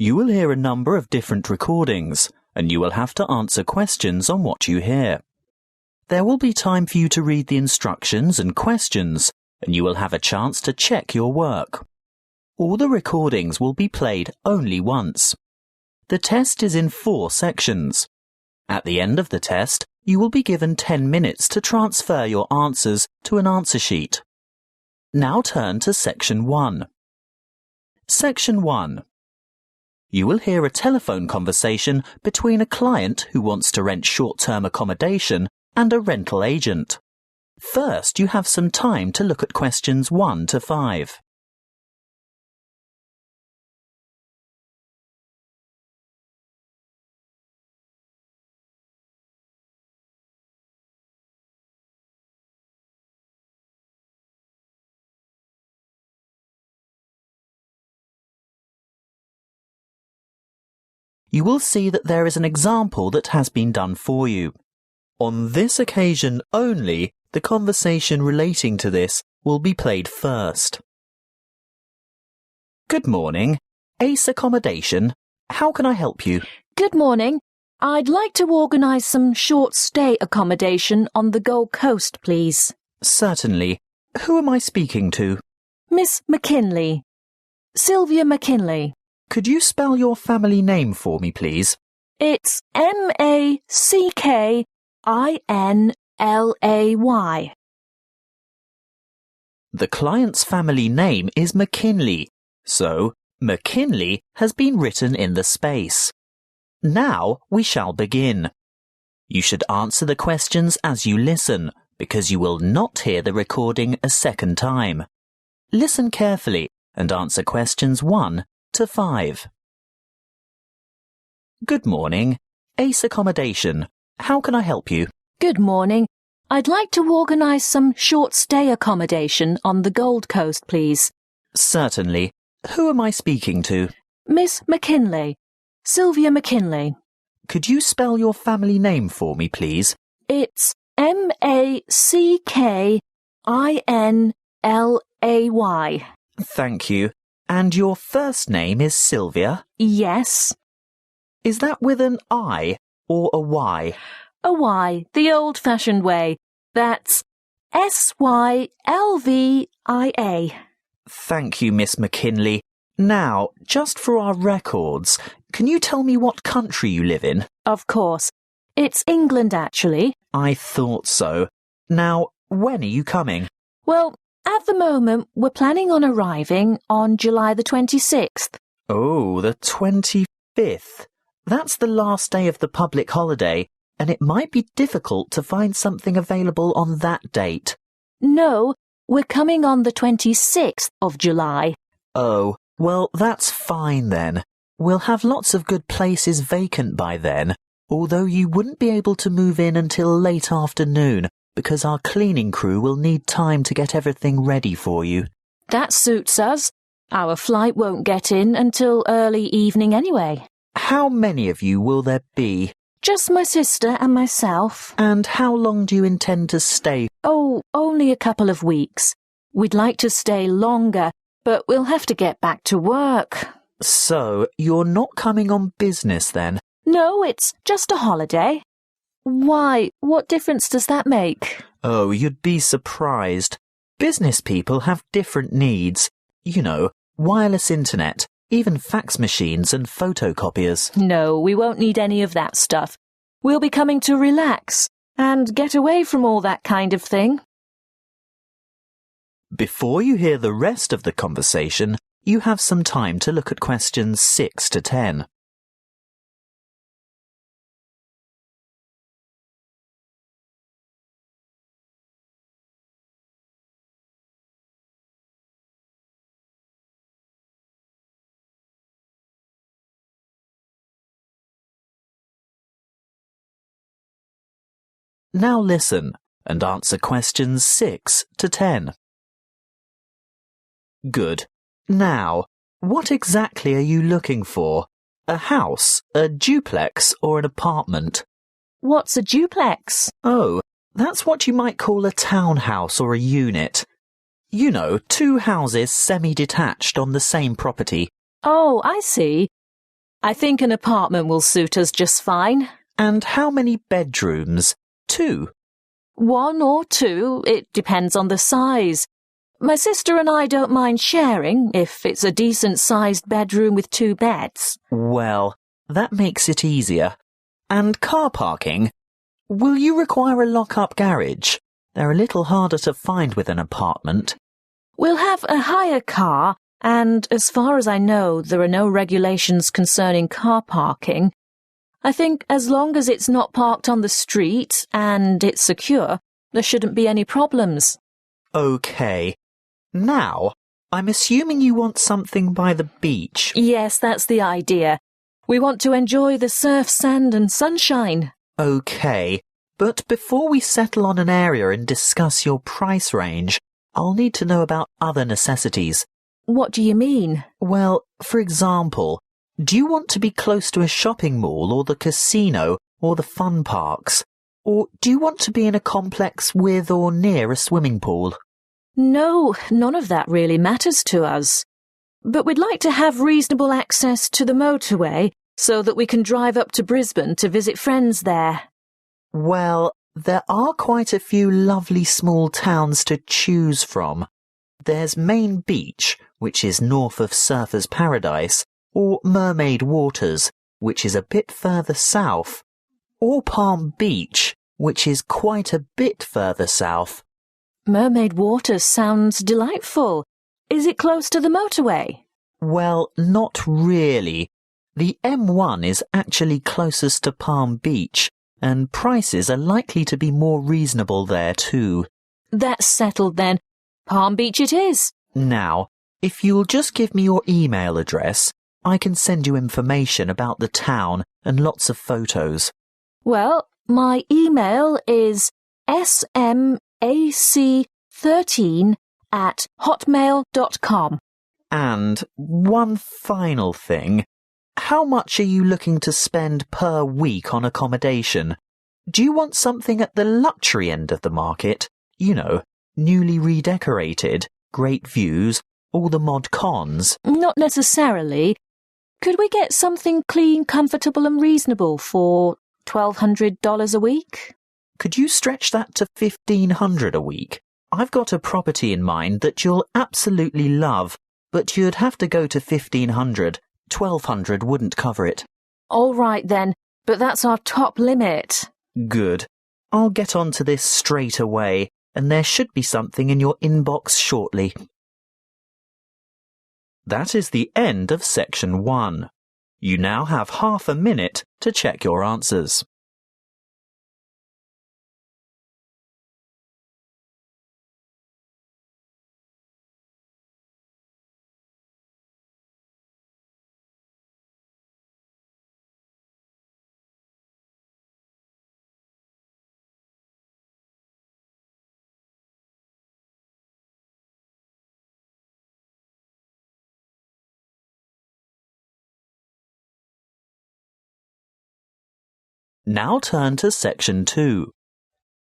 You will hear a number of different recordings, and you will have to answer questions on what you hear. There will be time for you to read the instructions and questions, and you will have a chance to check your work. All the recordings will be played only once. The test is in 4 sections. At the end of the test, you will be given 10 minutes to transfer your answers to an answer sheet. Now turn to Section 1. Section 1. You will hear a telephone conversation between a client who wants to rent short-term accommodation and a rental agent. First, you have some time to look at questions 1 to 5. You will see that there is an example that has been done for you. On this occasion only, the conversation relating to this will be played first. Good morning. Ace Accommodation. How can I help you? Good morning. I'd like to organise some short stay accommodation on the Gold Coast, please. Certainly. Who am I speaking to? Miss McKinley. Sylvia McKinley. Could you spell your family name for me, please? It's MACKINLAY. The client's family name is McKinley, so McKinley has been written in the space. Now we shall begin. You should answer the questions as you listen, because you will not hear the recording a second time. Listen carefully and answer questions 1 to 5. Good morning. Ace Accommodation. How can I help you? Good morning. I'd like to organise some short stay accommodation on the Gold Coast, please. Certainly. Who am I speaking to? Miss McKinley. Sylvia McKinley. Could you spell your family name for me, please? It's MACKINLAY. Thank you. And your first name is Sylvia? Yes. Is that with an I or a Y? A Y, the old-fashioned way. That's SYLVIA. Thank you, Miss McKinley. Now, just for our records, can you tell me what country you live in? Of course. It's England, actually. I thought so. Now, when are you coming? Well, at the moment, we're planning on arriving on July the 26th. Oh, the 25th. That's the last day of the public holiday, and it might be difficult to find something available on that date. No, we're coming on the 26th of July. Oh, well, that's fine then. We'll have lots of good places vacant by then, although you wouldn't be able to move in until late afternoon, because our cleaning crew will need time to get everything ready for you. That suits us. Our flight won't get in until early evening anyway. How many of you will there be? Just my sister and myself. And how long do you intend to stay? Oh, only a couple of weeks. We'd like to stay longer, but we'll have to get back to work. So, you're not coming on business then? No, it's just a holiday. Why, what difference does that make? Oh, you'd be surprised. Business people have different needs. You know, wireless internet, even fax machines and photocopiers. No, we won't need any of that stuff. We'll be coming to relax and get away from all that kind of thing. Before you hear the rest of the conversation, you have some time to look at questions 6 to 10. Now listen and answer questions 6 to 10. Good. Now, what exactly are you looking for? A house, a duplex, or an apartment? What's a duplex? Oh, that's what you might call a townhouse or a unit. You know, 2 houses semi-detached on the same property. Oh, I see. I think an apartment will suit us just fine. And how many bedrooms? 2. 1 or 2, it depends on the size. My sister and I don't mind sharing if it's a decent-sized bedroom with 2 beds. Well, that makes it easier. And car parking? Will you require a lock-up garage? They're a little harder to find with an apartment. We'll have a hire car, and as far as I know, there are no regulations concerning car parking. I think as long as it's not parked on the street and it's secure, there shouldn't be any problems. OK. Now, I'm assuming you want something by the beach. Yes, that's the idea. We want to enjoy the surf, sand and sunshine. OK, but before we settle on an area and discuss your price range, I'll need to know about other necessities. What do you mean? Well, for example, do you want to be close to a shopping mall or the casino or the fun parks? Or do you want to be in a complex with or near a swimming pool? No, none of that really matters to us. But we'd like to have reasonable access to the motorway so that we can drive up to Brisbane to visit friends there. Well, there are quite a few lovely small towns to choose from. There's Main Beach, which is north of Surfer's Paradise, or Mermaid Waters, which is a bit further south, or Palm Beach, which is quite a bit further south. Mermaid Waters sounds delightful. Is it close to the motorway? Well, not really. The M1 is actually closest to Palm Beach, and prices are likely to be more reasonable there too. That's settled then. Palm Beach it is. Now, if you'll just give me your email address, I can send you information about the town and lots of photos. Well, my email is smac13@hotmail.com. And one final thing. How much are you looking to spend per week on accommodation? Do you want something at the luxury end of the market? You know, newly redecorated, great views, all the mod cons? Not necessarily. Could we get something clean, comfortable and reasonable for $1,200 a week? Could you stretch that to $1,500 a week? I've got a property in mind that you'll absolutely love, but you'd have to go to $1,500. $1,200 wouldn't cover it. All right then, but that's our top limit. Good. I'll get onto this straight away, and there should be something in your inbox shortly. That is the end of section 1. You now have half a minute to check your answers. Now turn to Section 2.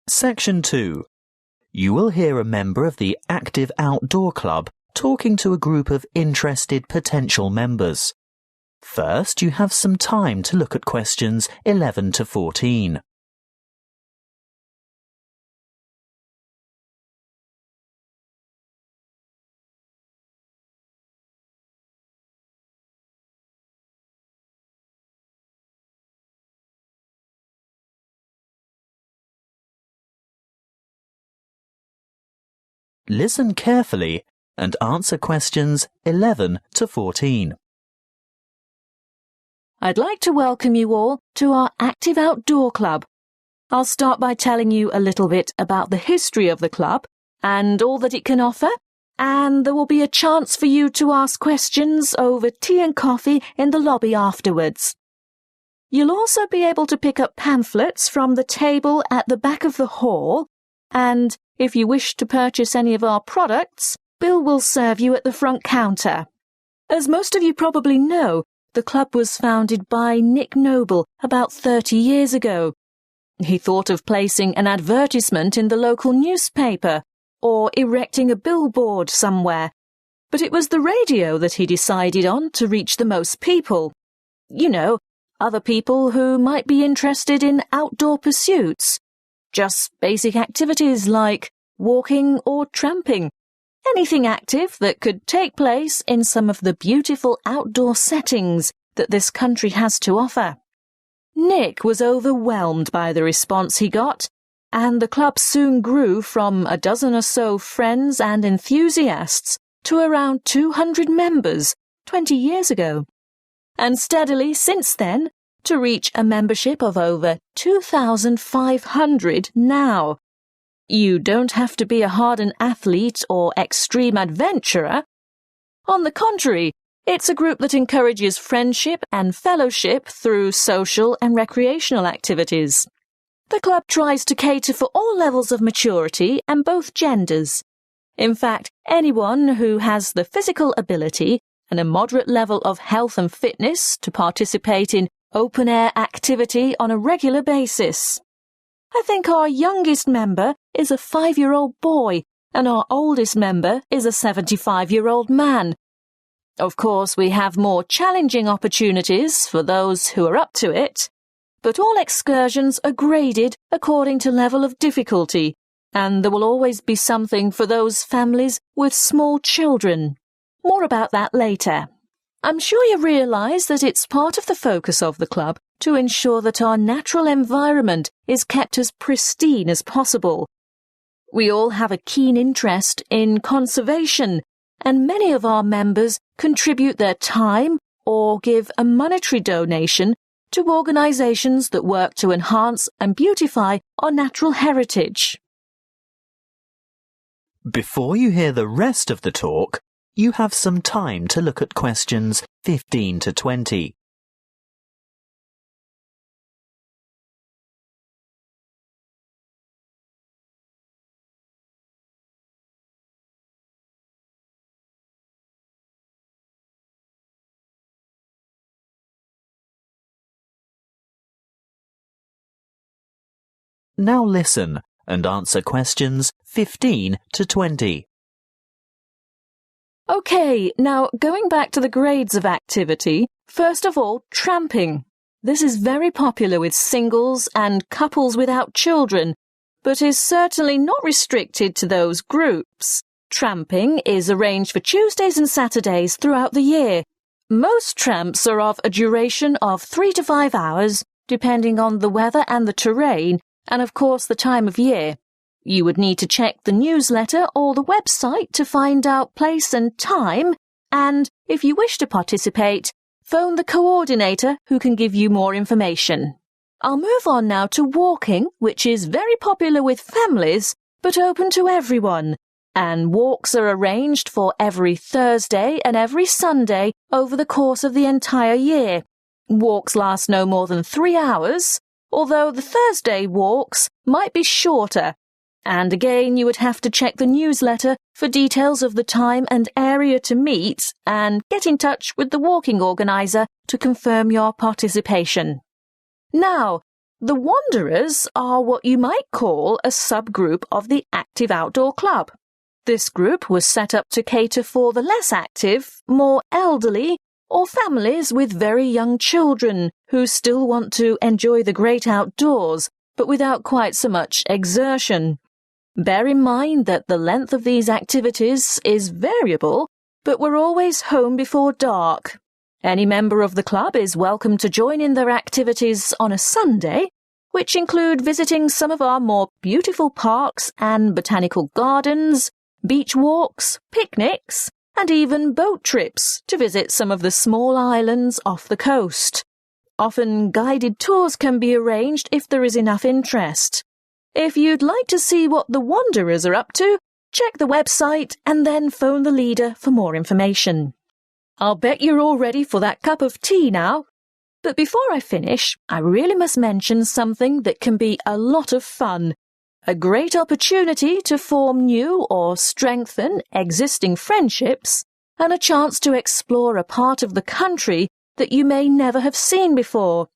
Section 2. You will hear a member of the Active Outdoor Club talking to a group of interested potential members. First, you have some time to look at questions 11 to 14. Listen carefully and answer questions 11 to 14. I'd like to welcome you all to our Active Outdoor Club. I'll start by telling you a little bit about the history of the club and all that it can offer, and there will be a chance for you to ask questions over tea and coffee in the lobby afterwards. You'll also be able to pick up pamphlets from the table at the back of the hall, and if you wish to purchase any of our products, Bill will serve you at the front counter. As most of you probably know, the club was founded by Nick Noble about 30 years ago. He thought of placing an advertisement in the local newspaper or erecting a billboard somewhere, but it was the radio that he decided on to reach the most people. You know, other people who might be interested in outdoor pursuits. Just basic activities like walking or tramping. Anything active that could take place in some of the beautiful outdoor settings that this country has to offer. Nick was overwhelmed by the response he got, and the club soon grew from a dozen or so friends and enthusiasts to around 200 members 20 years ago, and steadily since then to reach a membership of over 2,500 now. You don't have to be a hardened athlete or extreme adventurer. On the contrary, it's a group that encourages friendship and fellowship through social and recreational activities. The club tries to cater for all levels of maturity and both genders. In fact, anyone who has the physical ability and a moderate level of health and fitness to participate in open-air activity on a regular basis. I think our youngest member is a 5-year-old boy and our oldest member is a 75-year-old man. Of course, we have more challenging opportunities for those who are up to it, but all excursions are graded according to level of difficulty, and there will always be something for those families with small children. More about that later. I'm sure you realise that it's part of the focus of the club to ensure that our natural environment is kept as pristine as possible. We all have a keen interest in conservation, and many of our members contribute their time or give a monetary donation to organisations that work to enhance and beautify our natural heritage. Before you hear the rest of the talk, you have some time to look at questions 15 to 20. Now listen and answer questions 15 to 20. OK, now going back to the grades of activity, first of all, tramping. This is very popular with singles and couples without children, but is certainly not restricted to those groups. Tramping is arranged for Tuesdays and Saturdays throughout the year. Most tramps are of a duration of 3 to 5 hours, depending on the weather and the terrain, and of course the time of year. You would need to check the newsletter or the website to find out place and time, and if you wish to participate, phone the coordinator who can give you more information. I'll move on now to walking, which is very popular with families, but open to everyone, and walks are arranged for every Thursday and every Sunday over the course of the entire year. Walks last no more than 3 hours, although the Thursday walks might be shorter. And again, you would have to check the newsletter for details of the time and area to meet and get in touch with the walking organiser to confirm your participation. Now, the Wanderers are what you might call a subgroup of the Active Outdoor Club. This group was set up to cater for the less active, more elderly, or families with very young children who still want to enjoy the great outdoors, but without quite so much exertion. Bear in mind that the length of these activities is variable, but we're always home before dark. Any member of the club is welcome to join in their activities on a Sunday, which include visiting some of our more beautiful parks and botanical gardens, beach walks, picnics, and even boat trips to visit some of the small islands off the coast. Often guided tours can be arranged if there is enough interest. If you'd like to see what the Wanderers are up to, check the website and then phone the leader for more information. I'll bet you're all ready for that cup of tea now. But before I finish, I really must mention something that can be a lot of fun. A great opportunity to form new or strengthen existing friendships, and a chance to explore a part of the country that you may never have seen before.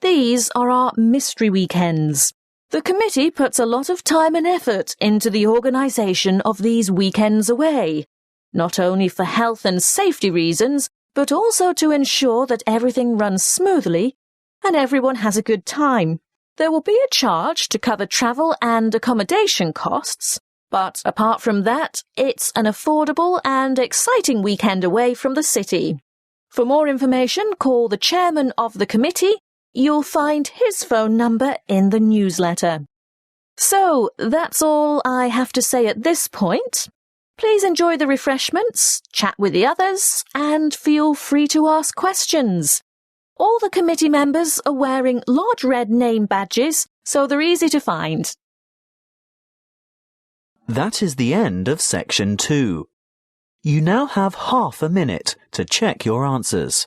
These are our mystery weekends. The committee puts a lot of time and effort into the organisation of these weekends away, not only for health and safety reasons, but also to ensure that everything runs smoothly and everyone has a good time. There will be a charge to cover travel and accommodation costs, but apart from that, it's an affordable and exciting weekend away from the city. For more information, call the chairman of the committee. You'll find his phone number in the newsletter. So, that's all I have to say at this point. Please enjoy the refreshments, chat with the others, and feel free to ask questions. All the committee members are wearing large red name badges, so they're easy to find. That is the end of section 2. You now have half a minute to check your answers.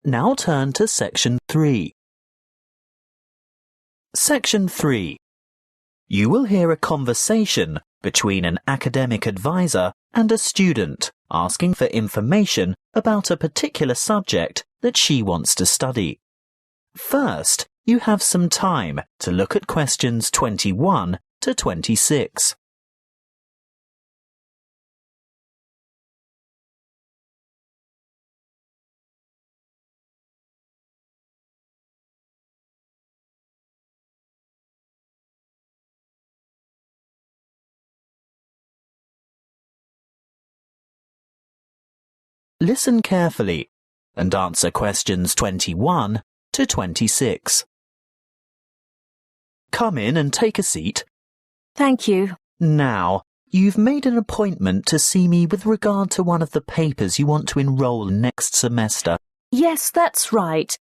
Now turn to section 3. Section 3. You will hear a conversation between an academic advisor and a student asking for information about a particular subject that she wants to study. First, you have some time to look at questions 21 to 26. Listen carefully and answer questions 21 to 26. Come in and take a seat. Thank you. Now, you've made an appointment to see me with regard to one of the papers you want to enroll in next semester. Yes, that's right.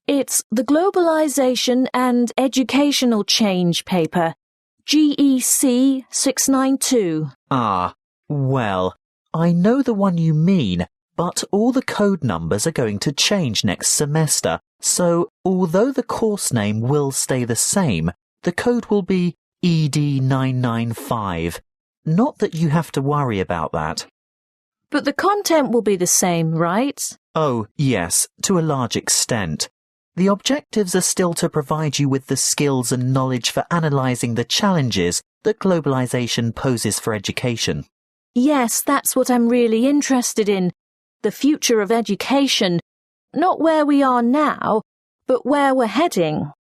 It's the Globalization and Educational Change paper, GEC 692. Ah, well, I know the one you mean, but all the code numbers are going to change next semester, so although the course name will stay the same, the code will be ED995. Not that you have to worry about that. But the content will be the same, right? Oh, yes, to a large extent. The objectives are still to provide you with the skills and knowledge for analysing the challenges that globalisation poses for education. Yes, that's what I'm really interested in. The future of education. Not where we are now, but where we're heading.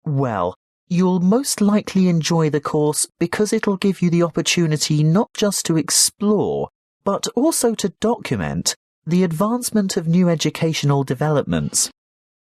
Well, you'll most likely enjoy the course because it'll give you the opportunity not just to explore, but also to document the advancement of new educational developments.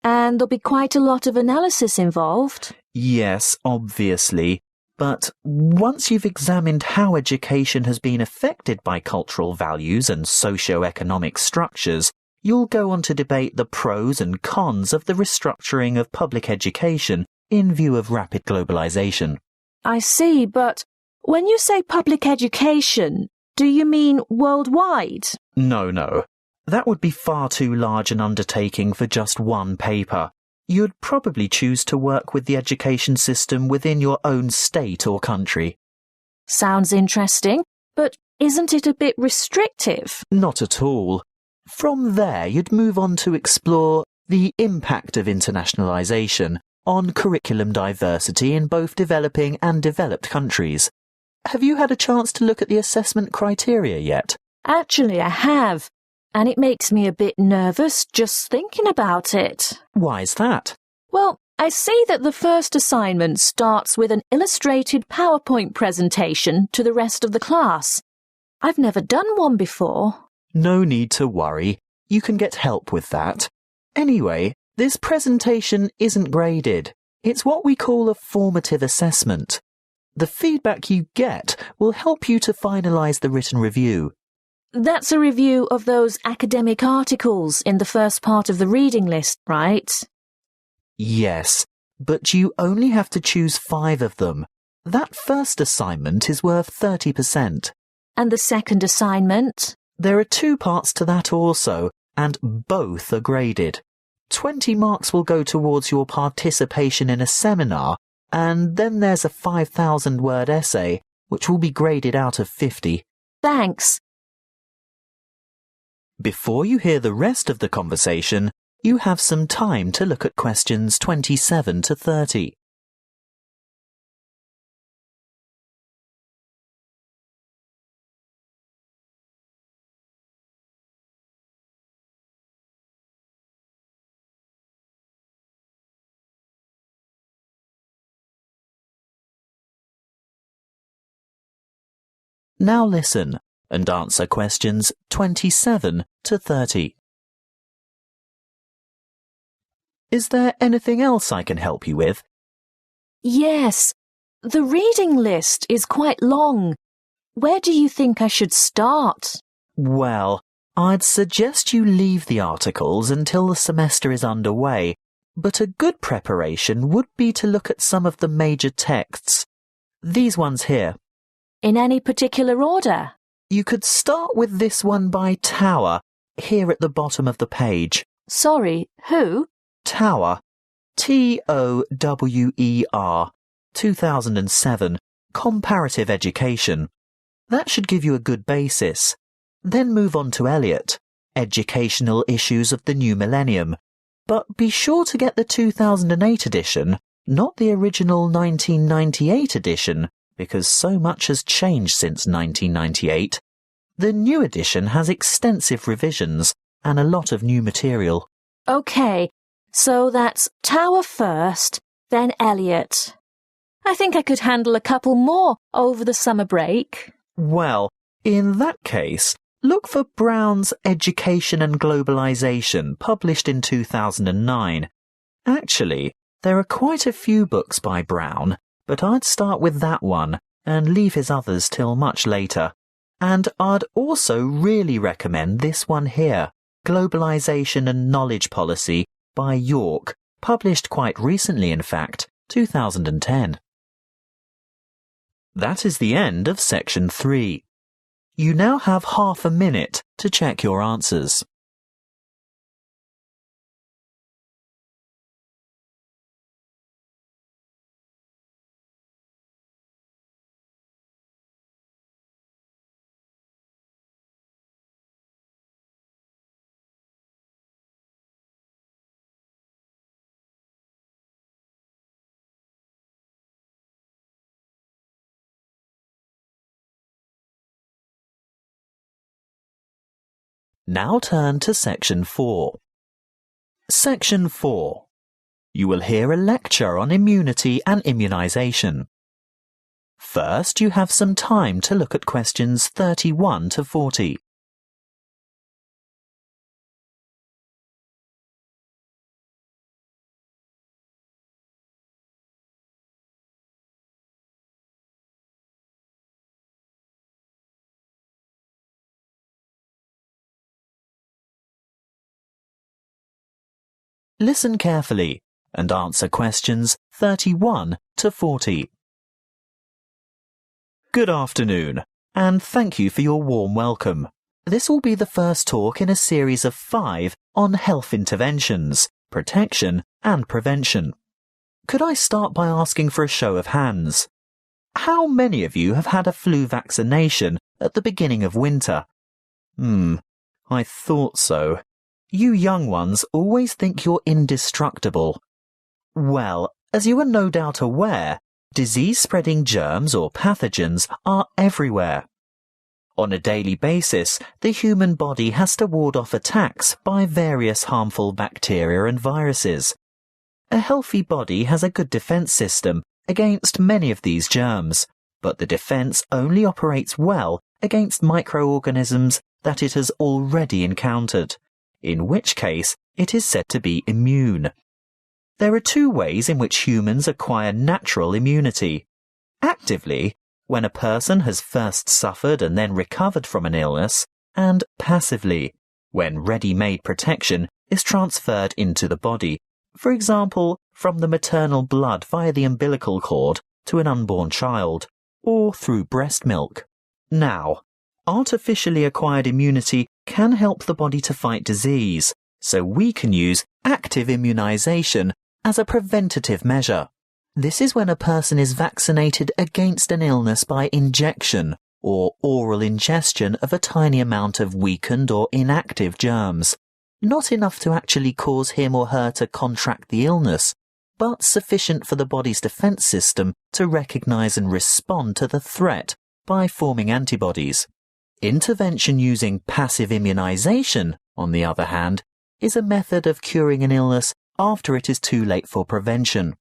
And there'll be quite a lot of analysis involved. Yes, obviously. But once you've examined how education has been affected by cultural values and socio-economic structures, you'll go on to debate the pros and cons of the restructuring of public education in view of rapid globalization. I see, but when you say public education, do you mean worldwide? No. That would be far too large an undertaking for just one paper. You'd probably choose to work with the education system within your own state or country. Sounds interesting, but isn't it a bit restrictive? Not at all. From there, you'd move on to explore the impact of internationalization on curriculum diversity in both developing and developed countries. Have you had a chance to look at the assessment criteria yet? Actually, I have. And it makes me a bit nervous just thinking about it. Why's that? Well, I see that the first assignment starts with an illustrated PowerPoint presentation to the rest of the class. I've never done one before. No need to worry. You can get help with that. Anyway, this presentation isn't graded. It's what we call a formative assessment. The feedback you get will help you to finalise the written review. That's a review of those academic articles in the first part of the reading list, right? Yes, but you only have to choose 5 of them. That first assignment is worth 30%. And the second assignment? There are 2 parts to that also, and both are graded. 20 marks will go towards your participation in a seminar, and then there's a 5,000-word essay, which will be graded out of 50. Thanks. Before you hear the rest of the conversation, you have some time to look at questions 27 to 30. Now listen and answer questions 27 to 30. Is there anything else I can help you with? Yes, the reading list is quite long. Where do you think I should start? Well, I'd suggest you leave the articles until the semester is underway, but a good preparation would be to look at some of the major texts. These ones here. In any particular order? You could start with this one by Tower, here at the bottom of the page. Sorry, who? Tower. Tower, 2007, Comparative Education. That should give you a good basis. Then move on to Eliot, Educational Issues of the New Millennium. But be sure to get the 2008 edition, not the original 1998 edition, because so much has changed since 1998. The new edition has extensive revisions and a lot of new material. OK, so that's Tower first, then Eliot. I think I could handle a couple more over the summer break. Well, in that case, look for Brown's Education and Globalization, published in 2009. Actually, there are quite a few books by Brown, but I'd start with that one and leave his others till much later. And I'd also really recommend this one here, Globalization and Knowledge Policy by York, published quite recently in fact, 2010. That is the end of section 3. You now have half a minute to check your answers. Now turn to section 4. Section 4. You will hear a lecture on immunity and immunization. First, you have some time to look at questions 31 to 40. Listen carefully and answer questions 31 to 40. Good afternoon, and thank you for your warm welcome. This will be the first talk in a series of 5 on health interventions, protection and prevention. Could I start by asking for a show of hands? How many of you have had a flu vaccination at the beginning of winter? I thought so. You young ones always think you're indestructible. Well, as you are no doubt aware, disease-spreading germs or pathogens are everywhere. On a daily basis, the human body has to ward off attacks by various harmful bacteria and viruses. A healthy body has a good defense system against many of these germs, but the defense only operates well against microorganisms that it has already encountered, in which case it is said to be immune. There are 2 ways in which humans acquire natural immunity. Actively, when a person has first suffered and then recovered from an illness, and passively, when ready-made protection is transferred into the body, for example, from the maternal blood via the umbilical cord to an unborn child, or through breast milk. Now, Artificially acquired immunity can help the body to fight disease, so we can use active immunization as a preventative measure. This is when a person is vaccinated against an illness by injection or oral ingestion of a tiny amount of weakened or inactive germs. Not enough to actually cause him or her to contract the illness, but sufficient for the body's defense system to recognize and respond to the threat by forming antibodies. Intervention using passive immunization, on the other hand, is a method of curing an illness after it is too late for prevention.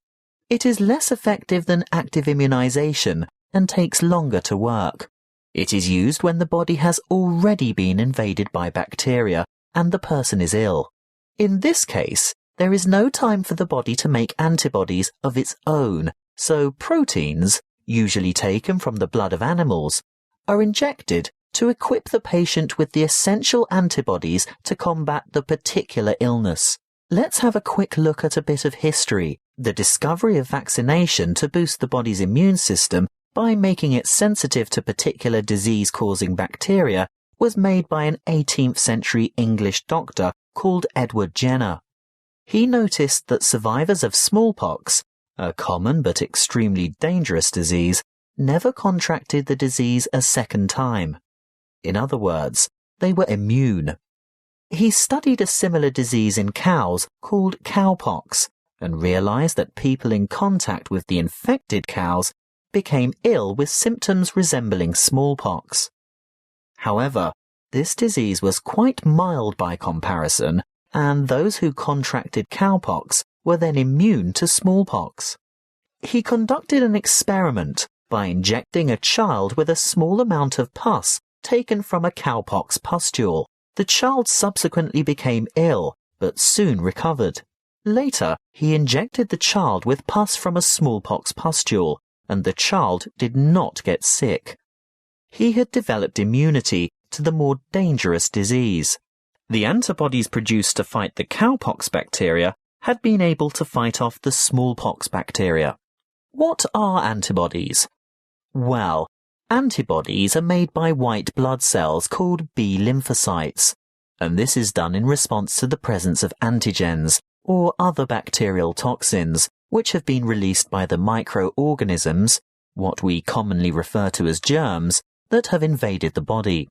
It is less effective than active immunization and takes longer to work. It is used when the body has already been invaded by bacteria and the person is ill. In this case, there is no time for the body to make antibodies of its own, so proteins, usually taken from the blood of animals, are injected to equip the patient with the essential antibodies to combat the particular illness. Let's have a quick look at a bit of history. The discovery of vaccination to boost the body's immune system by making it sensitive to particular disease-causing bacteria was made by an 18th century English doctor called Edward Jenner. He noticed that survivors of smallpox, a common but extremely dangerous disease, never contracted the disease a second time. In other words, they were immune. He studied a similar disease in cows called cowpox and realized that people in contact with the infected cows became ill with symptoms resembling smallpox. However, this disease was quite mild by comparison, and those who contracted cowpox were then immune to smallpox. He conducted an experiment by injecting a child with a small amount of pus taken from a cowpox pustule. The child subsequently became ill, but soon recovered. Later, he injected the child with pus from a smallpox pustule, and the child did not get sick. He had developed immunity to the more dangerous disease. The antibodies produced to fight the cowpox bacteria had been able to fight off the smallpox bacteria. What are antibodies? Well, antibodies are made by white blood cells called B lymphocytes, and this is done in response to the presence of antigens, or other bacterial toxins, which have been released by the microorganisms, what we commonly refer to as germs, that have invaded the body.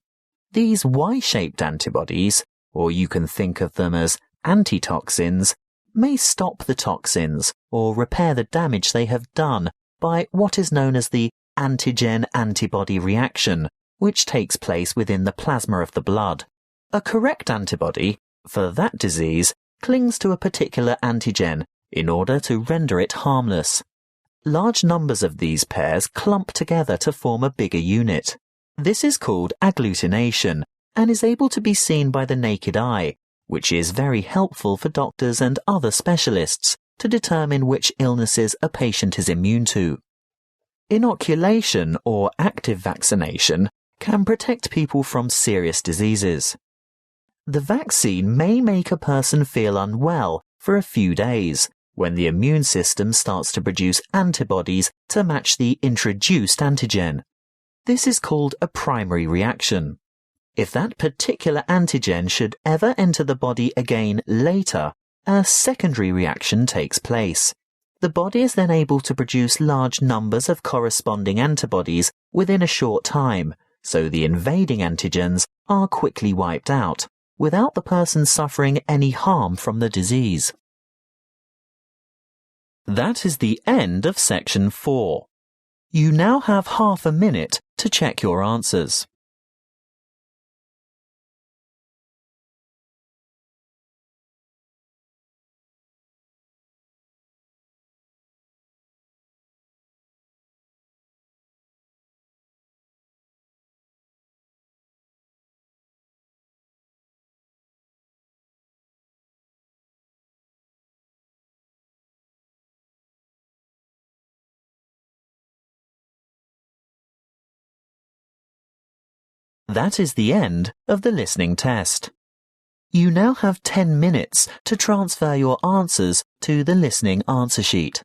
These Y-shaped antibodies, or you can think of them as antitoxins, may stop the toxins or repair the damage they have done by what is known as the antigen-antibody reaction, which takes place within the plasma of the blood. A correct antibody, for that disease, clings to a particular antigen in order to render it harmless. Large numbers of these pairs clump together to form a bigger unit. This is called agglutination and is able to be seen by the naked eye, which is very helpful for doctors and other specialists to determine which illnesses a patient is immune to. Inoculation or active vaccination can protect people from serious diseases. The vaccine may make a person feel unwell for a few days when the immune system starts to produce antibodies to match the introduced antigen. This is called a primary reaction. If that particular antigen should ever enter the body again later, a secondary reaction takes place. The body is then able to produce large numbers of corresponding antibodies within a short time, so the invading antigens are quickly wiped out, without the person suffering any harm from the disease. That is the end of section 4. You now have half a minute to check your answers. That is the end of the listening test. You now have 10 minutes to transfer your answers to the listening answer sheet.